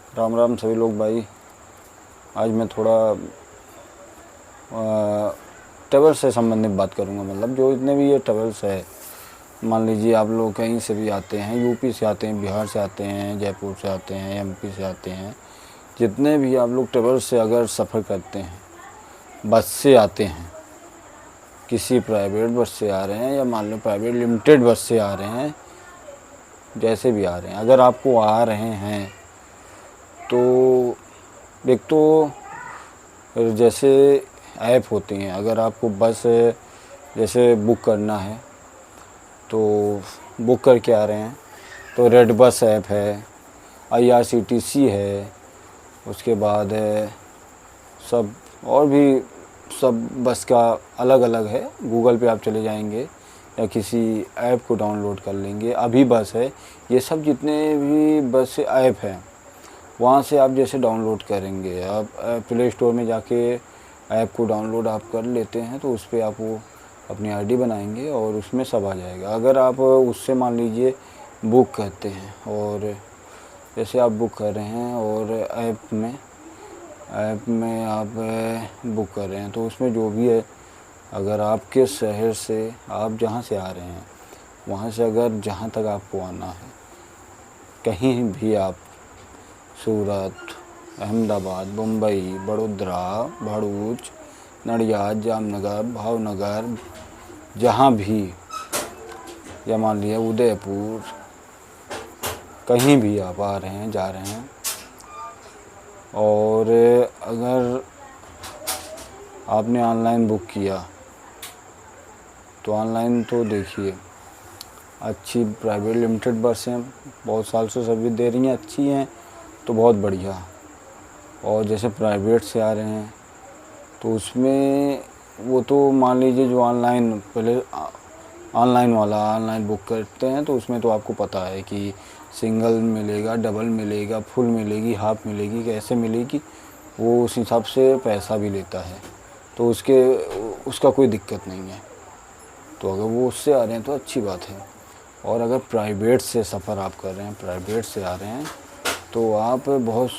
राम राम सभी लोग भाई। आज मैं थोड़ा ट्रेवल से संबंधित बात करूंगा। मतलब जो इतने भी ये ट्रेवल्स है, मान लीजिए आप लोग कहीं से भी आते हैं, यूपी से आते हैं, बिहार से आते हैं, जयपुर से आते हैं, एमपी से आते हैं, जितने भी आप लोग ट्रेवल से अगर सफ़र करते हैं, बस से आते हैं, किसी प्राइवेट बस से आ रहे हैं या मान लो प्राइवेट लिमिटेड बस से आ रहे हैं, जैसे भी आ रहे हैं, अगर आपको आ रहे हैं तो एक तो जैसे ऐप होती हैं, अगर आपको बस जैसे बुक करना है तो बुक करके आ रहे हैं तो रेड बस ऐप है, IRCTC है, उसके बाद है सब और भी सब बस का अलग अलग है। गूगल पे आप चले जाएंगे या किसी ऐप को डाउनलोड कर लेंगे, अभी बस है, ये सब जितने भी बस ऐप हैं वहाँ से आप जैसे डाउनलोड करेंगे, आप प्ले स्टोर में जाके ऐप को डाउनलोड आप कर लेते हैं तो उस पर आप वो अपनी आईडी बनाएंगे और उसमें सब आ जाएगा। अगर आप उससे मान लीजिए बुक करते हैं और जैसे आप बुक कर रहे हैं और ऐप में आप बुक कर रहे हैं तो उसमें जो भी है, अगर आपके शहर से आप जहाँ से आ रहे हैं वहाँ से अगर जहाँ तक आपको आना है, कहीं भी आप सूरत, अहमदाबाद, मुंबई, बड़ोदरा, भरूच, नडियाद, जामनगर, भावनगर, जहाँ भी, या मान लिया उदयपुर, कहीं भी आप आ रहे हैं, जा रहे हैं, और अगर आपने ऑनलाइन बुक किया तो ऑनलाइन तो देखिए अच्छी प्राइवेट लिमिटेड बसें बहुत साल से सर्विस दे रही हैं, अच्छी हैं तो बहुत बढ़िया। और जैसे प्राइवेट से आ रहे हैं तो उसमें वो तो मान लीजिए जो ऑनलाइन पहले ऑनलाइन बुक करते हैं तो उसमें तो आपको पता है कि सिंगल मिलेगा, डबल मिलेगा, फुल मिलेगी, हाफ मिलेगी, कैसे मिलेगी, वो उस हिसाब से पैसा भी लेता है, तो उसका कोई दिक्कत नहीं है। तो अगर वो उससे आ रहे हैं तो अच्छी बात है। और अगर प्राइवेट से सफ़र आप कर रहे हैं, प्राइवेट से आ रहे हैं तो आप बहुत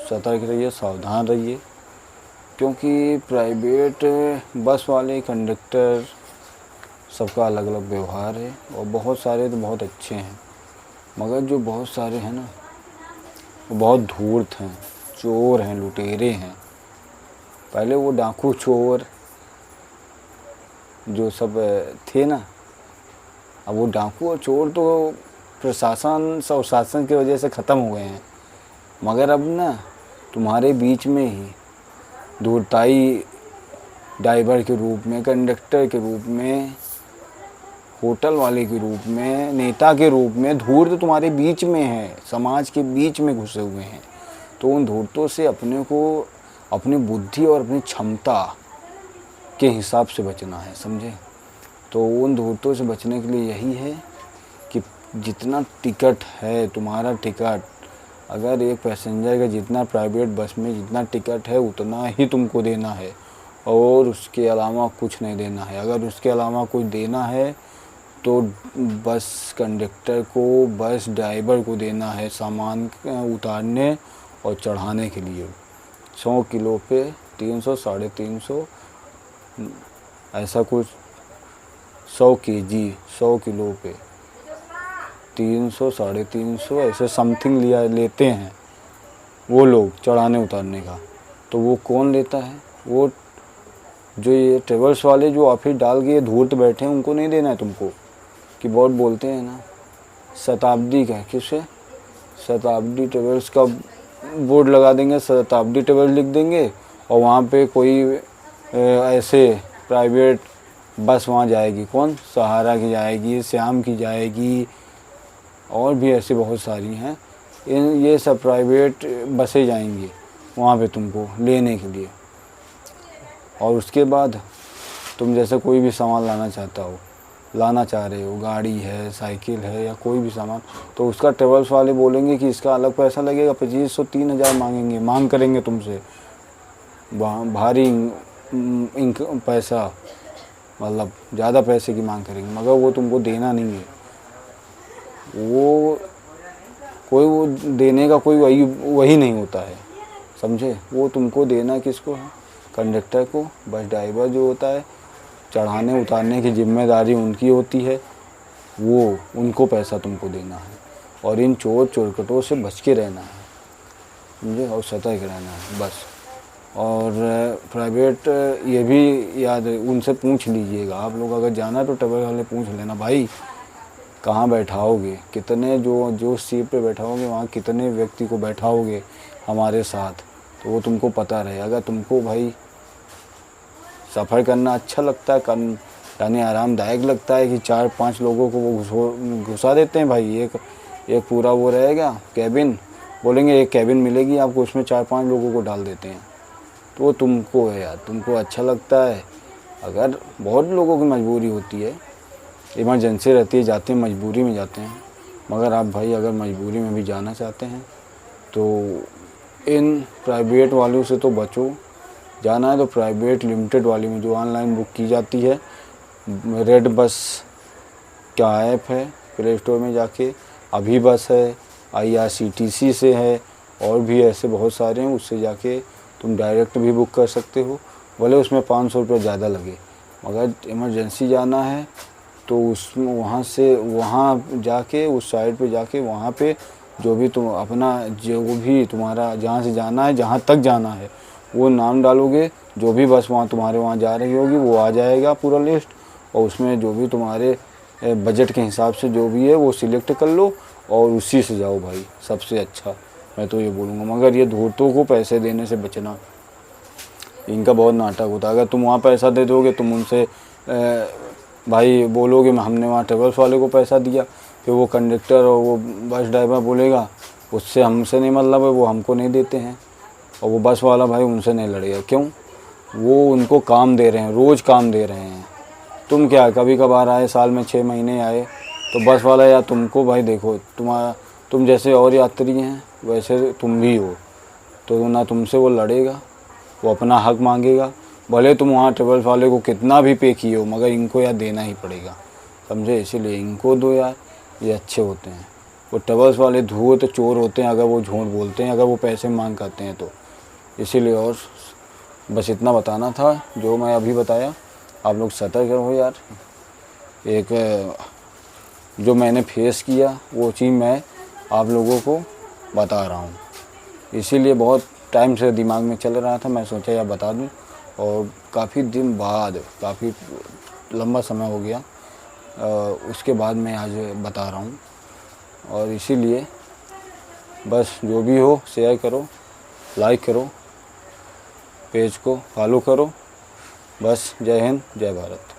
सतर्क रहिए, सावधान रहिए, क्योंकि प्राइवेट बस वाले कंडक्टर सबका अलग अलग व्यवहार है और बहुत सारे तो बहुत अच्छे हैं, मगर जो बहुत सारे हैं ना वो बहुत धूर्त हैं, चोर हैं, लुटेरे हैं। पहले वो डाकू चोर जो सब थे ना, अब वो डाकू और चोर तो प्रशासन शासन की वजह से ख़त्म हो गए हैं, मगर अब ना तुम्हारे बीच में ही धूर्ताई ड्राइवर के रूप में, कंडक्टर के रूप में, होटल वाले के रूप में, नेता के रूप में धूर्त तुम्हारे बीच में है, समाज के बीच में घुसे हुए हैं। तो उन धूर्तों से अपने को अपनी बुद्धि और अपनी क्षमता के हिसाब से बचना है, समझे। तो उन धूर्तों से बचने के लिए यही है कि जितना टिकट है तुम्हारा टिकट, अगर एक पैसेंजर का जितना प्राइवेट बस में जितना टिकट है उतना ही तुमको देना है और उसके अलावा कुछ नहीं देना है। अगर उसके अलावा कुछ देना है तो बस कंडक्टर को, बस ड्राइवर को देना है सामान उतारने और चढ़ाने के लिए। 100 किलो पे 300, 350, ऐसा कुछ, 100 केजी, 100 किलो पे 300, 350 ऐसे समथिंग लेते हैं वो लोग चढ़ाने उतारने का। तो वो कौन लेता है? वो जो ये ट्रेवल्स वाले जो ऑफिस डाल के धूर्त बैठे हैं उनको नहीं देना है तुमको। कि बहुत बोलते हैं ना, शताब्दी का किससे, शताब्दी ट्रेवल्स का बोर्ड लगा देंगे, शताब्दी ट्रेवल्स लिख देंगे और वहाँ पे कोई ऐसे प्राइवेट बस वहाँ जाएगी, कौन, सहारा की जाएगी, श्याम की जाएगी, और भी ऐसी बहुत सारी हैं। ये सब प्राइवेट बसें जाएंगी वहाँ पे तुमको लेने के लिए। और उसके बाद तुम जैसे कोई भी सामान लाना चाह रहे हो, गाड़ी है, साइकिल है या कोई भी सामान, तो उसका ट्रेवल्स वाले बोलेंगे कि इसका अलग पैसा लगेगा, 2500, 3000 मांग करेंगे तुमसे, भारी पैसा, मतलब ज़्यादा पैसे की मांग करेंगे, मगर वो तुमको देना नहीं है। वो कोई वो देने का कोई वही नहीं होता है, समझे। वो तुमको देना किसको है, कंडक्टर को, बस ड्राइवर जो होता है, चढ़ाने उतारने की जिम्मेदारी उनकी होती है, वो उनको पैसा तुमको देना है। और इन चोर चोरकटों से बच के रहना है, समझे, और सतर्क रहना है बस। और प्राइवेट ये भी याद उनसे पूछ लीजिएगा, आप लोग अगर जाना तो ट्रैवल वाले पूछ लेना, भाई कहाँ बैठाओगे, कितने जो सीट पे बैठाओगे वहाँ कितने व्यक्ति को बैठाओगे हमारे साथ, तो वो तुमको पता रहे। अगर तुमको भाई सफ़र करना अच्छा लगता है, यानी आरामदायक लगता है कि 4-5 लोगों को वो घुसा देते हैं भाई, एक पूरा वो रहेगा कैबिन, बोलेंगे एक कैबिन मिलेगी आपको, उसमें 4-5 लोगों को डाल देते हैं, तो वो तुमको है यार, तुमको अच्छा लगता है। अगर बहुत लोगों की मजबूरी होती है, इमरजेंसी रहती है, जाते हैं मजबूरी में जाते हैं, मगर आप भाई अगर मजबूरी में भी जाना चाहते हैं तो इन प्राइवेट वालों से तो बचो। जाना है तो प्राइवेट लिमिटेड वाली में जो ऑनलाइन बुक की जाती है, रेड बस क्या ऐप है, प्ले स्टोर में जाके अभी बस है, IRCTC से है, और भी ऐसे बहुत सारे हैं, उससे जाके तुम डायरेक्ट भी बुक कर सकते हो। भले उसमें 500 रुपये ज़्यादा लगे, मगर इमरजेंसी जाना है तो उसमें वहाँ जाके उस साइट पे जाके वहाँ पे जो भी तुम अपना जो भी तुम्हारा जहाँ से जाना है, जहाँ तक जाना है, वो नाम डालोगे, जो भी बस वहाँ तुम्हारे वहाँ जा रही होगी वो आ जाएगा पूरा लिस्ट, और उसमें जो भी तुम्हारे बजट के हिसाब से जो भी है वो सिलेक्ट कर लो और उसी से जाओ भाई, सबसे अच्छा मैं तो ये बोलूँगा। मगर ये धूर्तों को पैसे देने से बचना, इनका बहुत नाटक होता है। अगर तुम वहाँ पैसा दे दोगे, तुम उनसे भाई बोलोगे हमने वहाँ ट्रेवल्स वाले को पैसा दिया, फिर वो कंडक्टर और वो बस ड्राइवर बोलेगा उससे हमसे नहीं मतलब है, वो हमको नहीं देते हैं, और वो बस वाला भाई उनसे नहीं लड़ेगा, क्यों, वो उनको काम दे रहे हैं, रोज़ काम दे रहे हैं। तुम क्या कभी कभार आए, साल में 6 महीने आए, तो बस वाला या तुमको भाई देखो, तुम जैसे और यात्री हैं वैसे तुम भी हो, तो ना तुमसे वो लड़ेगा, वो अपना हक मांगेगा। भले तुम वहाँ ट्रेवल्स वाले को कितना भी पे किए हो, मगर इनको यार देना ही पड़ेगा, समझे। इसीलिए इनको दो यार, ये अच्छे होते हैं। वो ट्रेवल्स वाले धुए तो चोर होते हैं, अगर वो झूठ बोलते हैं, अगर वो पैसे मांग करते हैं तो। इसीलिए और बस इतना बताना था जो मैं अभी बताया, आप लोग सतर्क रहो यार। एक जो मैंने फेस किया वो चीज़ मैं आप लोगों को बता रहा हूँ, इसीलिए बहुत टाइम से दिमाग में चल रहा था, मैं सोचा यार बता दूँ। और काफ़ी दिन बाद, काफ़ी लंबा समय हो गया, उसके बाद मैं आज बता रहा हूँ। और इसीलिए बस जो भी हो शेयर करो, लाइक करो, पेज को फॉलो करो। बस जय हिंद, जय भारत।